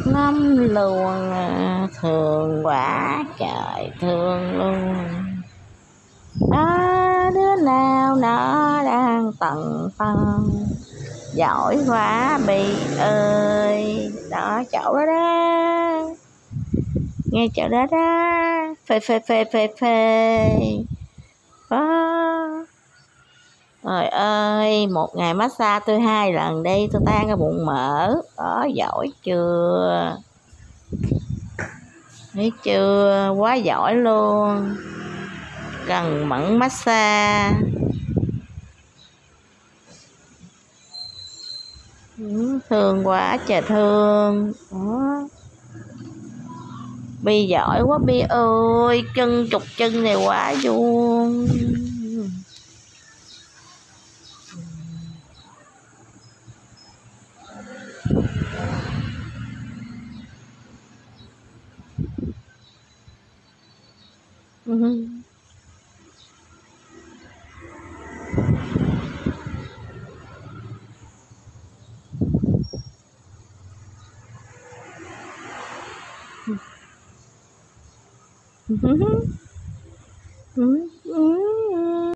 Lắm luôn, thương quá trời thương luôn. Đó, đứa nào nó đang tận tâm, giỏi quá Bi ơi. Đó, chỗ đó đó, nghe chỗ đó đó, phê phê phê phê phê. Đó. Trời ơi, một ngày massage tôi 2 lần đi, tôi tan cái bụng mỡ. Đó, giỏi chưa? Thấy chưa? Quá giỏi luôn. Cần mẫn massage. Thương quá trời thương. Đó. Bi giỏi quá Bi ơi, chân trục chân này quá vuông.